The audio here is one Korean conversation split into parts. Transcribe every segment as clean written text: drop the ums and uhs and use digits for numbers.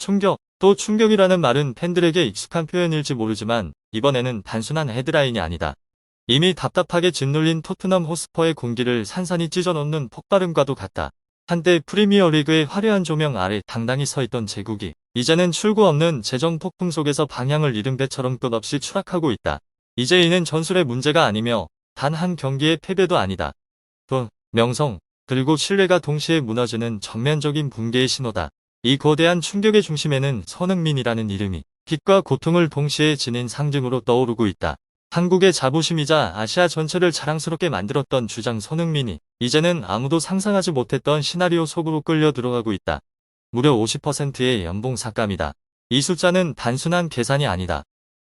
충격, 또 충격이라는 말은 팬들에게 익숙한 표현일지 모르지만 이번에는 단순한 헤드라인이 아니다. 이미 답답하게 짓눌린 토트넘 호스퍼의 공기를 산산이 찢어놓는 폭발음과도 같다. 한때 프리미어리그의 화려한 조명 아래 당당히 서있던 제국이 이제는 출구 없는 재정 폭풍 속에서 방향을 잃은 배처럼 끝없이 추락하고 있다. 이제 이는 전술의 문제가 아니며 단 한 경기의 패배도 아니다. 돈, 명성, 그리고 신뢰가 동시에 무너지는 전면적인 붕괴의 신호다. 이 거대한 충격의 중심에는 손흥민이라는 이름이 빛과 고통을 동시에 지닌 상징으로 떠오르고 있다. 한국의 자부심이자 아시아 전체를 자랑스럽게 만들었던 주장 손흥민이 이제는 아무도 상상하지 못했던 시나리오 속으로 끌려 들어가고 있다. 무려 50%의 연봉 삭감이다. 이 숫자는 단순한 계산이 아니다.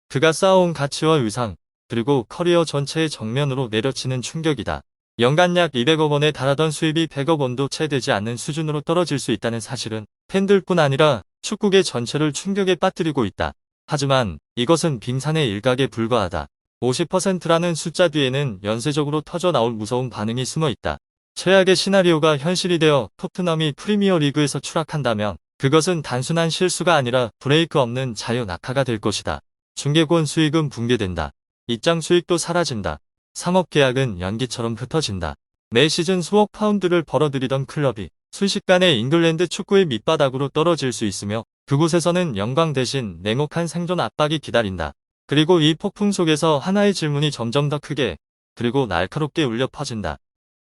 그가 쌓아온 가치와 위상, 그리고 커리어 전체의 정면으로 내려치는 충격이다. 연간 약 200억 원에 달하던 수입이 100억 원도 채 되지 않는 수준으로 떨어질 수 있다는 사실은 팬들뿐 아니라 축구계 전체를 충격에 빠뜨리고 있다. 하지만 이것은 빙산의 일각에 불과하다. 50%라는 숫자 뒤에는 연쇄적으로 터져나올 무서운 반응이 숨어 있다. 최악의 시나리오가 현실이 되어 토트넘이 프리미어리그에서 추락한다면 그것은 단순한 실수가 아니라 브레이크 없는 자유 낙하가 될 것이다. 중계권 수익은 붕괴된다. 입장 수익도 사라진다. 상업 계약은 연기처럼 흩어진다. 매 시즌 수억 파운드를 벌어들이던 클럽이 순식간에 잉글랜드 축구의 밑바닥으로 떨어질 수 있으며 그곳에서는 영광 대신 냉혹한 생존 압박이 기다린다. 그리고 이 폭풍 속에서 하나의 질문이 점점 더 크게 그리고 날카롭게 울려 퍼진다.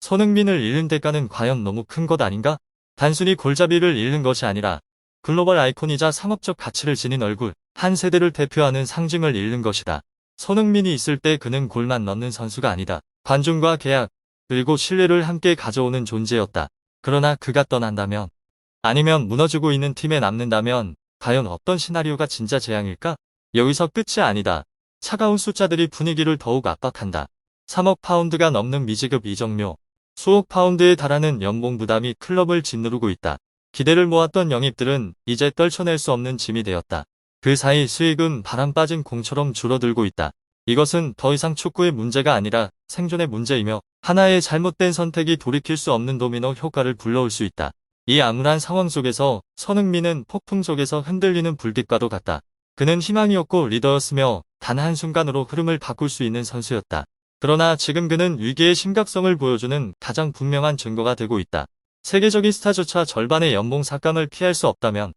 손흥민을 잃는 대가는 과연 너무 큰 것 아닌가? 단순히 골잡이를 잃는 것이 아니라 글로벌 아이콘이자 상업적 가치를 지닌 얼굴, 한 세대를 대표하는 상징을 잃는 것이다. 손흥민이 있을 때 그는 골만 넣는 선수가 아니다. 관중과 계약, 그리고 신뢰를 함께 가져오는 존재였다. 그러나 그가 떠난다면, 아니면 무너지고 있는 팀에 남는다면 과연 어떤 시나리오가 진짜 재앙일까? 여기서 끝이 아니다. 차가운 숫자들이 분위기를 더욱 압박한다. 3억 파운드가 넘는 미지급 이적료, 수억 파운드에 달하는 연봉 부담이 클럽을 짓누르고 있다. 기대를 모았던 영입들은 이제 떨쳐낼 수 없는 짐이 되었다. 그 사이 수익은 바람 빠진 공처럼 줄어들고 있다. 이것은 더 이상 축구의 문제가 아니라 생존의 문제이며 하나의 잘못된 선택이 돌이킬 수 없는 도미노 효과를 불러올 수 있다. 이 암울한 상황 속에서 손흥민은 폭풍 속에서 흔들리는 불빛과도 같다. 그는 희망이었고 리더였으며 단 한순간으로 흐름을 바꿀 수 있는 선수였다. 그러나 지금 그는 위기의 심각성을 보여주는 가장 분명한 증거가 되고 있다. 세계적인 스타조차 절반의 연봉 삭감을 피할 수 없다면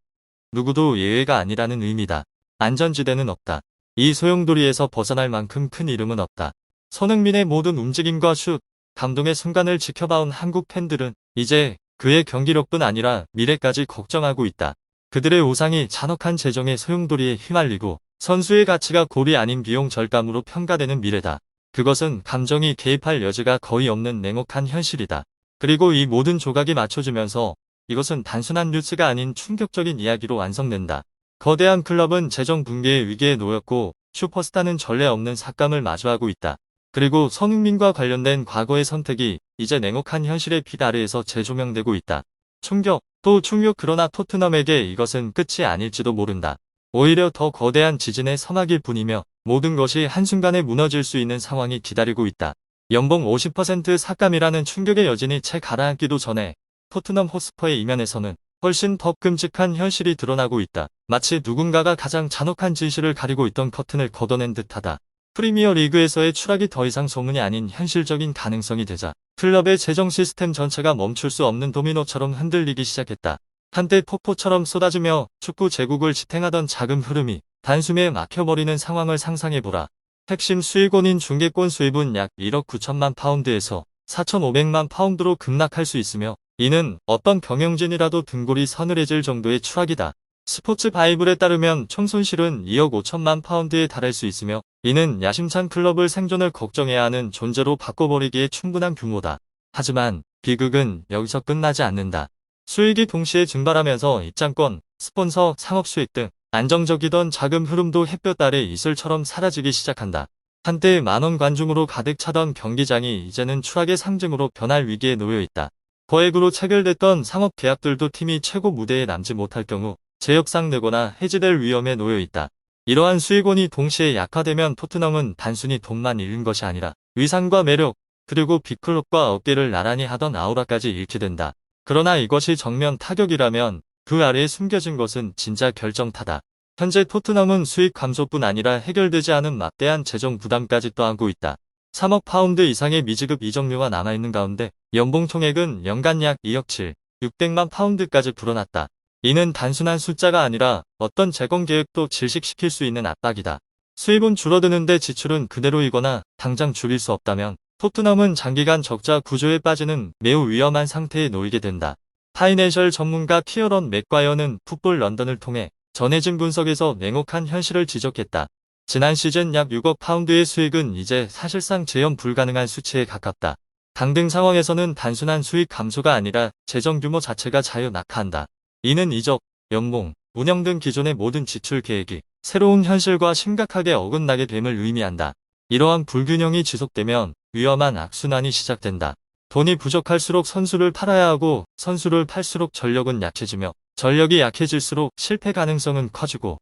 누구도 예외가 아니라는 의미다. 안전지대는 없다. 이 소용돌이에서 벗어날 만큼 큰 이름은 없다. 손흥민의 모든 움직임과 슛, 감동의 순간을 지켜봐온 한국 팬들은 이제 그의 경기력뿐 아니라 미래까지 걱정하고 있다. 그들의 우상이 잔혹한 재정의 소용돌이에 휘말리고 선수의 가치가 골이 아닌 비용 절감으로 평가되는 미래다. 그것은 감정이 개입할 여지가 거의 없는 냉혹한 현실이다. 그리고 이 모든 조각이 맞춰지면서 이것은 단순한 뉴스가 아닌 충격적인 이야기로 완성된다. 거대한 클럽은 재정 붕괴의 위기에 놓였고 슈퍼스타는 전례 없는 삭감을 마주하고 있다. 그리고 손흥민과 관련된 과거의 선택이 이제 냉혹한 현실의 빛 아래에서 재조명되고 있다. 충격, 또 충격. 그러나 토트넘에게 이것은 끝이 아닐지도 모른다. 오히려 더 거대한 지진의 서막일 뿐이며 모든 것이 한순간에 무너질 수 있는 상황이 기다리고 있다. 연봉 50% 삭감이라는 충격의 여진이 채 가라앉기도 전에 토트넘 호스퍼의 이면에서는 훨씬 더 끔찍한 현실이 드러나고 있다. 마치 누군가가 가장 잔혹한 진실을 가리고 있던 커튼을 걷어낸 듯하다. 프리미어 리그에서의 추락이 더 이상 소문이 아닌 현실적인 가능성이 되자 클럽의 재정 시스템 전체가 멈출 수 없는 도미노처럼 흔들리기 시작했다. 한때 폭포처럼 쏟아지며 축구 제국을 지탱하던 자금 흐름이 단숨에 막혀버리는 상황을 상상해보라. 핵심 수익원인 중계권 수입은 약 1억 9천만 파운드에서 4,500만 파운드로 급락할 수 있으며 이는 어떤 경영진이라도 등골이 서늘해질 정도의 추락이다. 스포츠 바이블에 따르면 총 손실은 2억 5천만 파운드에 달할 수 있으며 이는 야심찬 클럽을 생존을 걱정해야 하는 존재로 바꿔버리기에 충분한 규모다. 하지만 비극은 여기서 끝나지 않는다. 수익이 동시에 증발하면서 입장권, 스폰서, 상업 수익 등 안정적이던 자금 흐름도 햇볕 아래 이슬처럼 사라지기 시작한다. 한때 만원 관중으로 가득 차던 경기장이 이제는 추락의 상징으로 변할 위기에 놓여 있다. 거액으로 체결됐던 상업 계약들도 팀이 최고 무대에 남지 못할 경우 재협상되거나 해지될 위험에 놓여 있다. 이러한 수익원이 동시에 약화되면 토트넘은 단순히 돈만 잃는 것이 아니라 위상과 매력, 그리고 빅클럽과 어깨를 나란히 하던 아우라까지 잃게 된다. 그러나 이것이 정면 타격이라면 그 아래에 숨겨진 것은 진짜 결정타다. 현재 토트넘은 수익 감소뿐 아니라 해결되지 않은 막대한 재정 부담까지 떠안고 있다. 3억 파운드 이상의 미지급 이적료가 남아있는 가운데 연봉 총액은 연간 약 2억 7, 600만 파운드까지 불어났다. 이는 단순한 숫자가 아니라 어떤 재건 계획도 질식시킬 수 있는 압박이다. 수입은 줄어드는데 지출은 그대로이거나 당장 줄일 수 없다면 토트넘은 장기간 적자 구조에 빠지는 매우 위험한 상태에 놓이게 된다. 파이낸셜 전문가 키어런 맥과이어는 풋볼 런던을 통해 전해진 분석에서 냉혹한 현실을 지적했다. 지난 시즌 약 6억 파운드의 수익은 이제 사실상 재현 불가능한 수치에 가깝다. 당등 상황에서는 단순한 수익 감소가 아니라 재정 규모 자체가 자유 낙하한다. 이는 이적, 연봉, 운영 등 기존의 모든 지출 계획이 새로운 현실과 심각하게 어긋나게 됨을 의미한다. 이러한 불균형이 지속되면 위험한 악순환이 시작된다. 돈이 부족할수록 선수를 팔아야 하고 선수를 팔수록 전력은 약해지며 전력이 약해질수록 실패 가능성은 커지고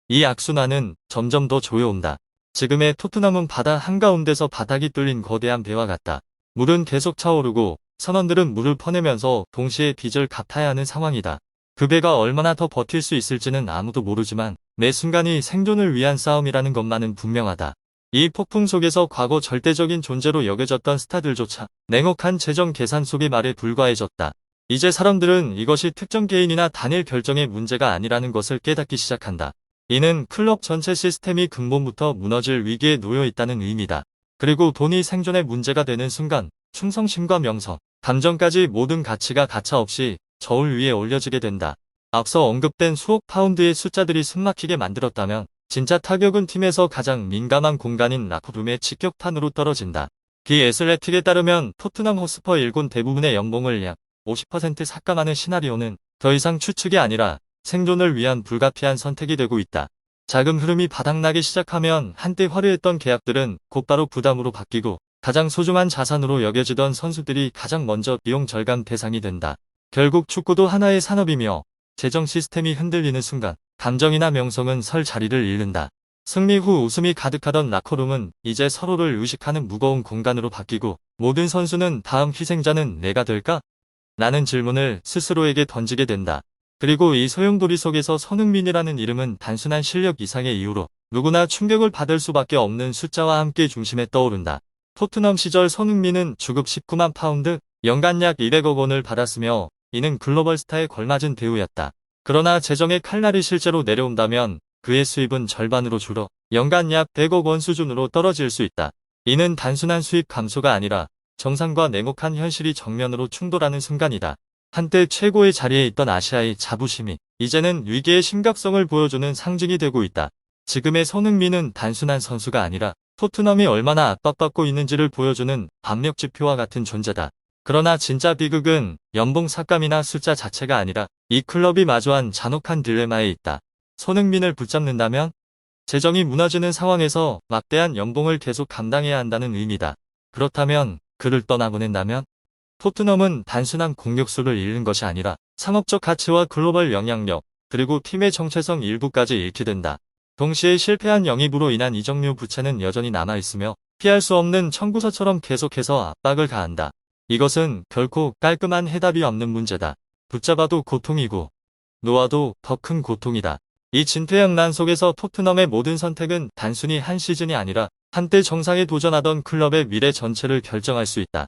이 악순환은 점점 더 조여온다. 지금의 토트넘은 바다 한가운데서 바닥이 뚫린 거대한 배와 같다. 물은 계속 차오르고 선원들은 물을 퍼내면서 동시에 빚을 갚아야 하는 상황이다. 그 배가 얼마나 더 버틸 수 있을지는 아무도 모르지만 매 순간이 생존을 위한 싸움이라는 것만은 분명하다. 이 폭풍 속에서 과거 절대적인 존재로 여겨졌던 스타들조차 냉혹한 재정 계산 속의 말에 불과해졌다. 이제 사람들은 이것이 특정 개인이나 단일 결정의 문제가 아니라는 것을 깨닫기 시작한다. 이는 클럽 전체 시스템이 근본부터 무너질 위기에 놓여 있다는 의미다. 그리고 돈이 생존의 문제가 되는 순간 충성심과 명성, 감정까지 모든 가치가 가차없이 저울 위에 올려지게 된다. 앞서 언급된 수억 파운드의 숫자들이 숨막히게 만들었다면 진짜 타격은 팀에서 가장 민감한 공간인 라커룸의 직격탄으로 떨어진다. 기 애슬레틱에 따르면 토트넘 호스퍼 일군 대부분의 연봉을 약 50% 삭감하는 시나리오는 더 이상 추측이 아니라 생존을 위한 불가피한 선택이 되고 있다. 자금 흐름이 바닥나기 시작하면 한때 화려했던 계약들은 곧바로 부담으로 바뀌고 가장 소중한 자산으로 여겨지던 선수들이 가장 먼저 비용 절감 대상이 된다. 결국 축구도 하나의 산업이며 재정 시스템이 흔들리는 순간 감정이나 명성은 설 자리를 잃는다. 승리 후 웃음이 가득하던 라커룸은 이제 서로를 의식하는 무거운 공간으로 바뀌고 모든 선수는 다음 희생자는 내가 될까? 라는 질문을 스스로에게 던지게 된다. 그리고 이 소용돌이 속에서 손흥민이라는 이름은 단순한 실력 이상의 이유로 누구나 충격을 받을 수밖에 없는 숫자와 함께 중심에 떠오른다. 토트넘 시절 손흥민은 주급 19만 파운드, 연간 약 200억 원을 받았으며 이는 글로벌 스타에 걸맞은 대우였다. 그러나 재정의 칼날이 실제로 내려온다면 그의 수입은 절반으로 줄어 연간 약 100억 원 수준으로 떨어질 수 있다. 이는 단순한 수입 감소가 아니라 정상과 냉혹한 현실이 정면으로 충돌하는 순간이다. 한때 최고의 자리에 있던 아시아의 자부심이 이제는 위기의 심각성을 보여주는 상징이 되고 있다. 지금의 손흥민은 단순한 선수가 아니라 토트넘이 얼마나 압박받고 있는지를 보여주는 압력 지표와 같은 존재다. 그러나 진짜 비극은 연봉 삭감이나 숫자 자체가 아니라 이 클럽이 마주한 잔혹한 딜레마에 있다. 손흥민을 붙잡는다면 재정이 무너지는 상황에서 막대한 연봉을 계속 감당해야 한다는 의미다. 그렇다면 그를 떠나보낸다면 토트넘은 단순한 공격수를 잃는 것이 아니라 상업적 가치와 글로벌 영향력 그리고 팀의 정체성 일부까지 잃게 된다. 동시에 실패한 영입으로 인한 이적료 부채는 여전히 남아있으며 피할 수 없는 청구서처럼 계속해서 압박을 가한다. 이것은 결코 깔끔한 해답이 없는 문제다. 붙잡아도 고통이고 놓아도 더 큰 고통이다. 이 진퇴양난 속에서 토트넘의 모든 선택은 단순히 한 시즌이 아니라 한때 정상에 도전하던 클럽의 미래 전체를 결정할 수 있다.